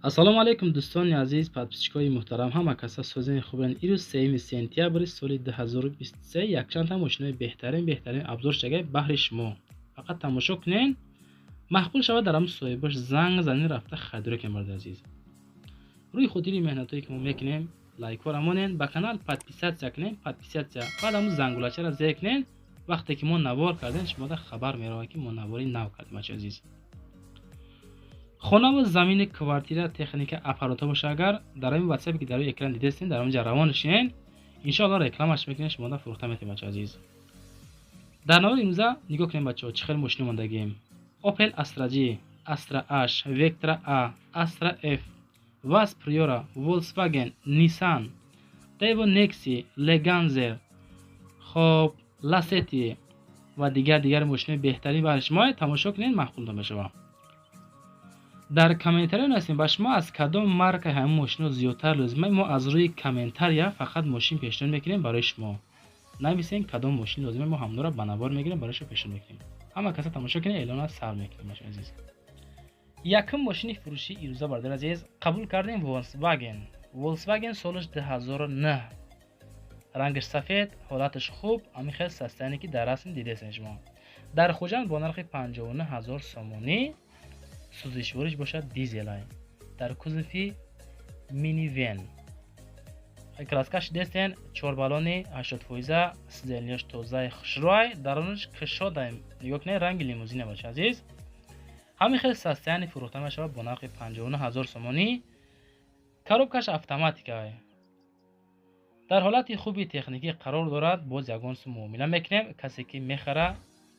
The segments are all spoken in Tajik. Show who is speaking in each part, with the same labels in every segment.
Speaker 1: ассалому алайкум дӯстони азиз, подписчикои муҳтарам, ҳама каса созини хубен. Ирӯз 3 сентябри соли 2023 якчандта мошинои беҳтарин абзоршагаи баҳри шумо. Фақат тамошо кунен, маҳқул шавад дар ҳамн соҳибаш занг занин рафта харидорӣ кунем. барои азиз, рӯи хотири меҳнатое ки мо мекунем, лайкҳо рамонен, ба канал подписатсия кунем, подписатсия, баъд ҳамн зангулачаро зер кунен. вақте ки мо навор кардем, шумода хабар меравад ки мо навори нав кардем. бачаҳои азиз, хона ва замини квартира техника аппарата боша, агар дар ин ватсапе ки дар рӯи экран дидестин, дар онҷа равон шинен, иншоалло рекламаш мекунем, шумода фурӯхта метавонем. бачаҳои азиз, дар навори имрӯза нигоҳ кунем бачаҳо, чӣ хел мошино мондагием. Opel Astra G, Astra H, Vectra A, Astra F, Vaz Priora, Volkswagen, Nissan, Devo Nexi, Leganzer, хоб Lacetti ва дигар мошинои беҳтарин баҳри шумо. тамошо кунед, маҳқултон бешавад. дар комментария ҳастем, ба шумо аз кадом марка ҳамин мошино зиёдтар лозима. мо аз рӯи комментария фақат мошин пешниҳод мекунем барои шумо. нависен кадом мошин лозима, мо ҳамонро ба навор мегирем, барои шумо пешниҳод мекунем. ҳама каса тамошо кунед, эълона сар мекунем. бачаҳои азиз, якум мошини фурӯшии ирӯза бародари азиз, қабул кардем Volkswagen солаш 2009, рангаш сафед, ҳолаташ хуб, ҳамин хел састайне ки дар расм дидесен шумо. дар хуҷанд бо нархи 59000 сомонӣ. сӯзишвориш бошад дизелай, дар кузофи минивен. краскаш дестен 4 баллони 80%, сиденияш тозаи хушрӯй, дарунаш кушодаем. нигоҳ кунед, ранги лимузина бача азиз. ҳамин хел састаяни фурӯхта мешавад бо нархи 59000 сомонӣ. коробкаш автоматикай, дар ҳолати хуби техникӣ қарор дорад. боз ягон сум муомила мекунем. касе ки мехара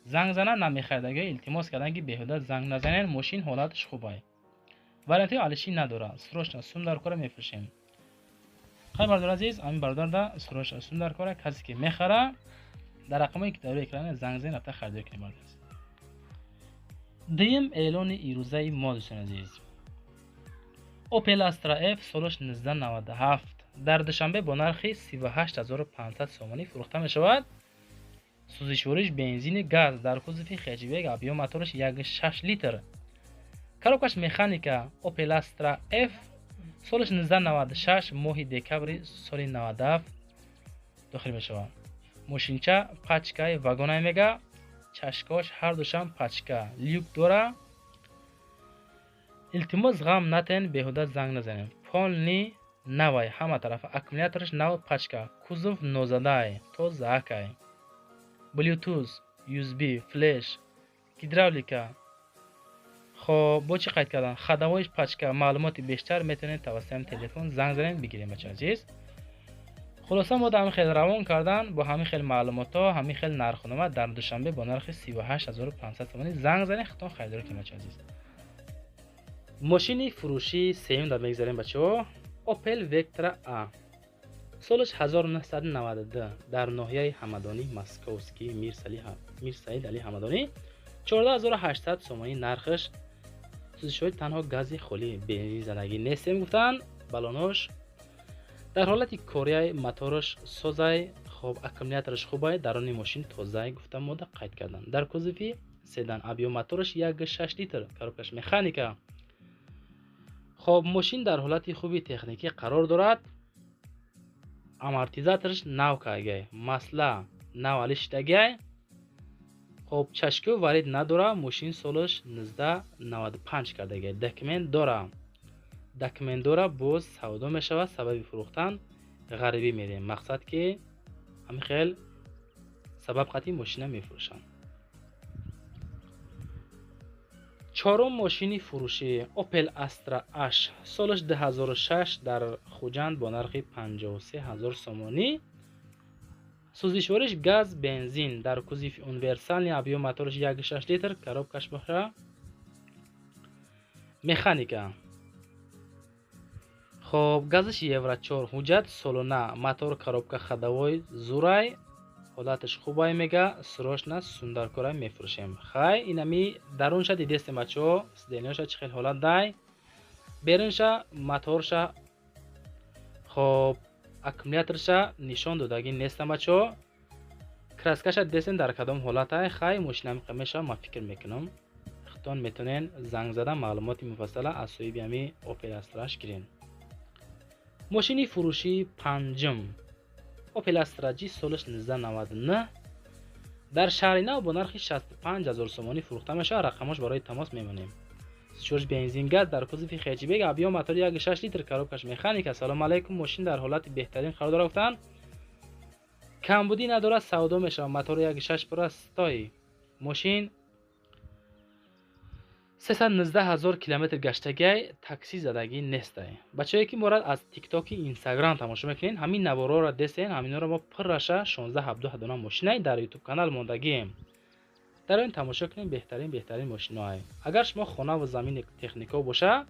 Speaker 1: занг зана, намехаридаги илтимос кардан ки беҳуда занг назанен, мошин ҳолаташ хубай. вариантии алиши надорад, срочно сум дар кора мефурӯшем. хай бардор азиз, ҳамин бардорда срочно сум дар кора. касе ки мехара дар рақамое ки дар рӯи экране занг занен, рафта харидорӣ кунем. бардор азиз, дуюм эълони ирӯзаи мо дӯстон азиз, Opel Astra F солаш 1997 дар душанбе бо нархи 38500 сомонӣ фурӯхта мешавад. сӯзишвориш бензини газ, дар кузофи хечбек, объём мотораш 1.6 литр. коробкаш механика. Opel Astra F солаш 1996 моҳи декабри соли 97 дохил мешавад. мошинча пачкаи вагонай мега, чашкош ҳардушам пачка, люк дора. илтимос ғам натен, беҳуда занг назанем. полни навай, ҳама тарафа, аккумулятораш нав, пачка, кузов нозадай, то заакай, Bluetooth, USB, флеш, гидравлика. хоб бо чӣ қайд кардан? хадавоиш пачка. маълумоти бештар метавонед тавассути телефон занг занед бигирем. бачаҳои азиз, хулоса мо ҳамин хел равон кардан бо ҳамин хел маълумотҳо, ҳамин хел нархунама дар душанбе бо нархи 38500 сомонӣ занг занед, хатон харидорӣ кунед. бачаҳои азиз, мошини фурӯшии сеюм дар мегзарем бачаҳо. Opel Vectra A солаш 1992 дар ноҳияи ҳамадонӣ, московский, мир саид али ҳамадонӣ, 14800 сомонӣ нархаш. сӯзишҳои танҳо гази холӣ, бензин занагӣ нестем гуфтан. баллонош дар ҳолати корияи, мотораш созай, хоб аккумулятораш хубай, дарони мошин тозай гуфта мода қайд кардан. дар кузофи седан, объём мотораш 1.6 литр, коробкаш механика. хоб мошин дар ҳолати хуби техникӣ қарор дорад. амортизатораш нав кардагай, масла нав алиштагай. хоб чашкӯ варид надора, мошин солаш 1995 кардагай. документ дора, боз савдо мешавад. сабаби фурӯхтан ғарибӣ мерем, мақсад ки ҳамин хел сабаб қатъи мошина мефурӯшанд. чорум мошини фурӯшӣ Opel Astra H солаш 2006 дар хуҷанд бо нархи 53000 сомонӣ. сӯзишвориш газ, бензин, дар кузофи универсални, объём мотораш 1.6 литр, коробкаш боша механика. хоб газаш евро 4, ҳуҷҷат солона, мотор, коробка, ходовой зурай, ҳолаташ хубай мега, срочно сум дар кора мефурӯшем. хай инами дарунша дидестем бачаҳо, сиденияша чӣ хел ҳолат дай, берунша, моторша, хоб аккумуляторша нишон додагӣ нестам бачаҳо. краскаша дидестем дар кадом ҳолатай. хай мошинам мешавад, ма фикр мекунам خودتان میتونین زنگ زدن معلومات مفصل از سوی بیامی اوپل استراش گیرین. ماشین فروشی پنجم اوپل استرا جی سالش 1999 در شهر نو با نرخ 65000 سومانی فروخته میشه. رقمش برای تماس میمونیم. شورش بنزین گاز در کوزه خیچی بیگ ابیا موتور 1.6 لیتر کاروبکش مکانیک. سلام علیکم. ماشین در حالت بهترین قرار گرفتن، کمبودی نداره، سودا میشه. موتور 1.6 پرستای ماشین 319,000 کیلومتر گشتگی، تاکسی زدگی نیست. بچه‌ای که مورد از تیک تاک اینستاگرام تماشا میکنین همین نوارا را دستین، همینا را ما پر رشه 16 17 ماشینای در یوتیوب کانال موندگیم. در این تماشا کنین بهترین ماشینای. اگر شما خانه و زمین تکنیکا باشه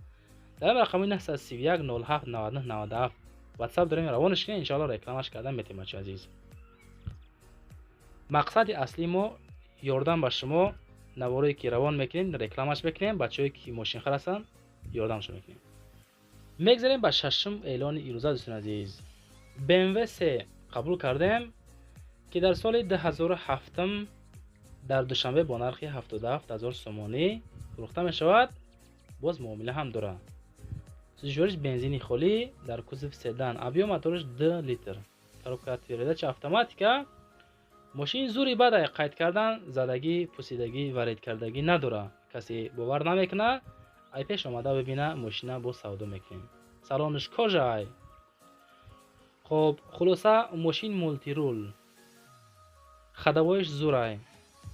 Speaker 1: در رقم 931 07 99 97 واتساپ داریم روانش کنین، ان شاء الله رکلامش کردن میتیم. بچه عزیز مقصد اصلی ما یاردن به شما نوارایی که روان میکنین رکلامش بکنین، بچه‌ای که ماشین خرسن یاردمش میکنین. میگذاریم به ششم اعلان ایروزه. دوستان عزیز BMW 3 قبول کردیم که در سال 2007 در دوشنبه با نرخ 77,000 سومانی فروخته می شود. باز معامله هم داره. سوزشوارش بنزینی خالی در کوزه سدن، ابیا موتورش 2 لیتر، کاروبکار تیرلچ اتوماتیکه. ماشین زوری بعد قید کردن زدگی پوسیدگی وارد کردگی نداره، کسی باور نمیکنه ای پیش اومده ببینه ماشین با سودا میکنیم. سالانش کجای؟ خب خلاصه ماشین مولتی رول، خدوایش زورای،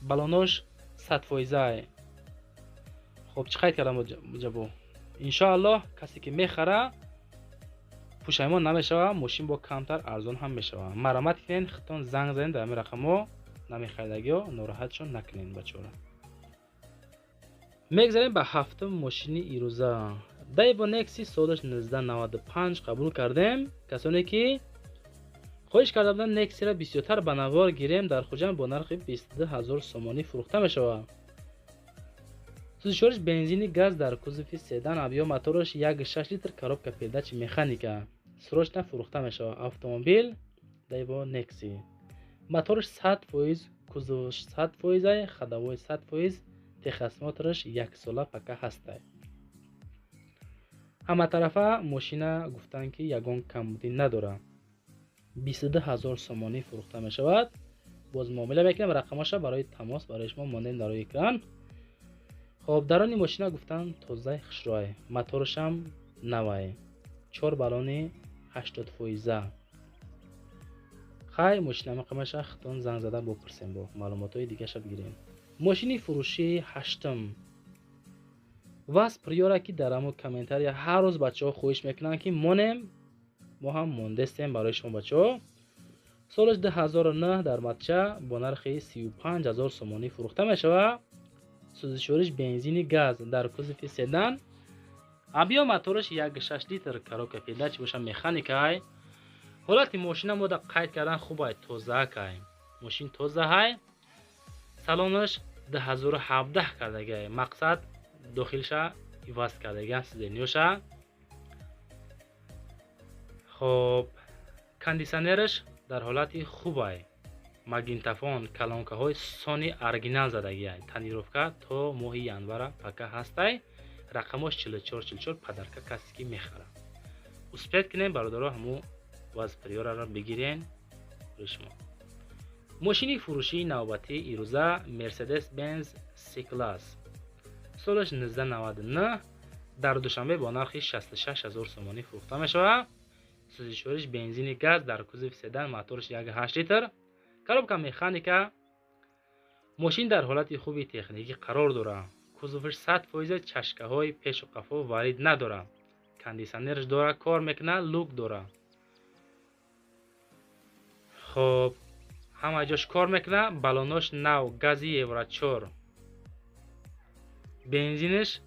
Speaker 1: بالونش 100%. خب چه قید کردم جبو؟ انشاءالله کسی که میخره پوشایمان نمیشه، ماشین با کمتر ارزان هم میشه. مرامت کنین، خطون زنگ زنین در این رقمو، نمیخریدگی ها ناراحتشون نکنین بچه‌ها. میگذاریم به هفتم ماشین ایروزه. دایبو نکسی سالش 1995 قبول کردیم. کسانی که خواهش کرده بودن نکسی را 23 به نوار گیریم در خوجم با نرخ 22,000 سومانی فروخته میشه. سوزشوارش بنزینی گاز در کوزه سدن، ابیا موتورش 1.6 لیتر کاروبکا پیداچ مکانیکه. سروش فروخته میشه. اتومبیل دایبو نکسی، موتورش 100%، کوزوش 100%، خدوای 100%، تخصصاتش 1 ساله پکه هسته. همه طرفه ماشین گفتن که یگان کمبودی نداره. 22,000 سومانی فروخته می شود. باز معامله میکنیم. رقمش برای تماس برای شما ماندین در اکران. خب در این ماشین گفتن تازه خشروای، موتورش هم نوای، 4 بالون 80%. خای ماشین رقمش خطون زنگ زده بپرسیم با معلوماتای دیگه شو بگیریم. ماشین فروشی هشتم واس پریورا که در همون کامنتاری هر روز بچه‌ها خواهش میکنن که ما هم موندستیم برای شما بچه‌ها. سالش 2009 در متچه با نرخ 35,000 سومانی فروخته میشه. سوزشوارش بنزینی گاز در کوزه سدن، ابیا موتورش 1.6 لیتر کاروبکا پیداچ باشه مکانیکای. حالت ماشین ما در قید کردن خوبه، تازه کای ماشین تازه های. سالانش 2017 کردگی، مقصد داخلش ایواز کردگی سیدنیوشه. خب کاندیشنرش در حالت خوبه، ماگنتافون کلانکه های سونی ارگینال زدگی، تنیروفکا تا ماه ینور پکه هسته. رقمش 4444 پدرکه کسی که میخره. اسپید کنین برادرها همو واز پریورا را بگیرین شما. ماشین فروشی نوبتی ایروزه مرسدس بنز سی کلاس، سالش 1999 در دوشنبه با نرخ 66,000 سومانی فروخته میشه. سوزشوارش بنزینی گاز در کوزه سدن، موتورش 1.8 لیتر، کاروبکا مکانیکه. ماشین در حالت خوبی تکنیکی قرار داره. کوزوفش 100%، چشکه های پیش و قفا وارد نداره. کاندیشنرش داره، کار میکنه، لوک داره. خب همه جاش کار میکنه. بالوناش نو، گازی اورا 4، بنزینش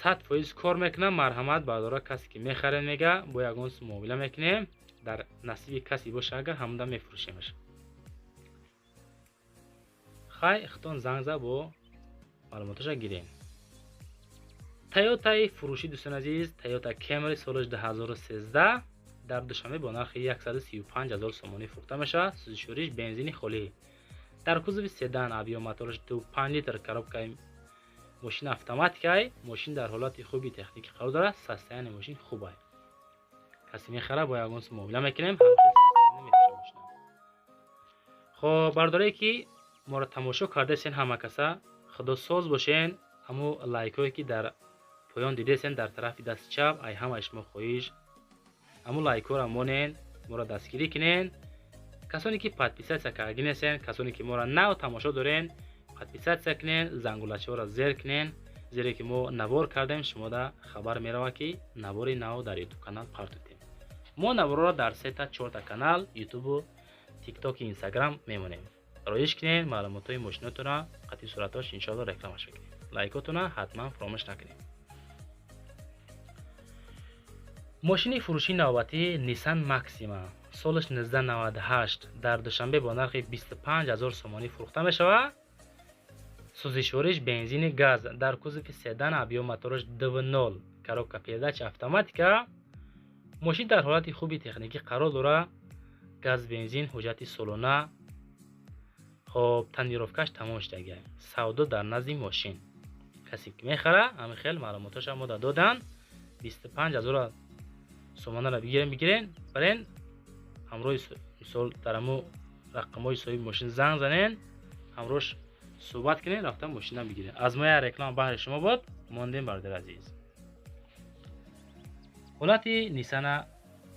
Speaker 1: 100% کار میکنه. مرحمت برادر کسی که میخره میگه با یگان معامله میکنیم، در نصیب کسی باشه اگر هموندا میفروشیمش. خای اختون زنگ زد با معلوماتش گیریم. تویوتا فروشی دوستان عزیز، تویوتا کمری سالش 2013 در دوشنبه با نرخ 135,000 سومانی فروخته میشه. سوزشوارش بنزینی خالی در کوزه سدن، ابیا موتورش 2.5 لیتر کاروبکا ماشین автоматикай ماشین در حالت خوبی تکنیکی قرار داره. سستیان ماشین خوبه. کسی میخره با یگان سو معامله میکنیم همین سستیان میفروشه ماشین. خب برداره که ما را تماشا کرده سین همه کسا خدا ساز باشین. همو لایکایی که در پایان دیده سین در طرف دست چپ ای همه اشما خواهیش همو لایکو را مونین ما را دستگیری کنین. کسانی که подписаться کردین هستین، کسانی که ما را نو تماشا دارین подписаться کنین، زنگولچه را زیر کنین، زیرا که ما نوار کردیم شما دا خبر میروه که نواری نو در یوتیوب کانال پخش کردیم. ما نوار را در 3 تا 4 تا کانال یوتیوب و تیک تاک و اینستاگرام میمونیم. رایج کنین، معلومات های ماشینتون را قطعی صورتاش ان شاء الله رکلامش بکنین. لایکاتون را حتما فراموش نکنین. ماشین فروشی نوبتی نیسان ماکسیما سالش 1998 در دوشنبه با نرخ 25000 سومانی فروخته می شود. سوزشوارش بنزین گاز در کوزوف سدان ابیو موتورش 2.0 коробка передач автоматика. ماشین در حالت خوبی تکنیکی قرار داره. گاز بنزین حجت سالانه. خب تنظیفش تمام شده. سودا در نزد ماشین کسی که میخره همین خیلی معلوماتش هم دادن. 25000 سومانه را بگیرین برین همراه مثال در همو رقمای صاحب ماشین زنگ زنین همراهش صحبت کنین رفتن ماشین هم بگیرین. از ما رکلام بهر شما بود ماندیم برادر عزیز. حالت نیسان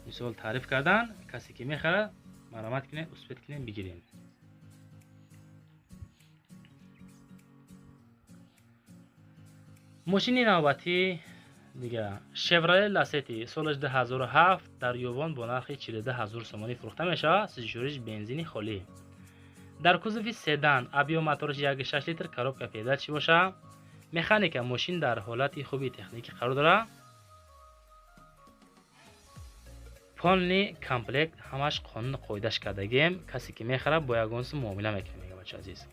Speaker 1: مثال تعریف کردن کسی که میخره مرامت کنین اثبات کنین بگیرین. ماشین نوبتی دیگه شورله لاستی سالش 2007 در یوان با نرخ 42000 سومانی فروخته میشه. سوزشوارش بنزینی خالی در کوزوف سدان ابیو موتورش 1.6 لیتر коробка передач باشه. مکانیک ماشین در حالت خوبی تکنیکی قرار داره. پانلی کامپلکت همش قانون قاعدهش کردگیم. کسی که میخره با یگان سو معامله میکنه بچه عزیز.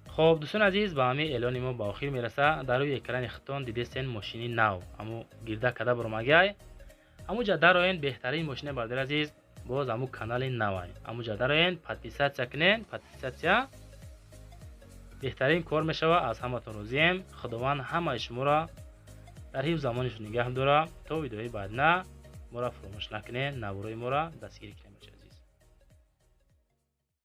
Speaker 1: خب دوستان عزیز با همین اعلان ما با آخر میرسه. در روی اکران ختان دیدین ماشین نو امو گرده کده برمگای امو جا دارین بهترین ماشین برادر عزیز باز امو کانال نوای امو جا دارین подписаться کنین. подписаться بهترین کار میشوه. از همتون راضیم. خداوند همه شما را در حفظ زمانش نگه داره. تا ویدیوی بعد نه ما را فراموش نکنین نوارای ما را دستگیر کنین.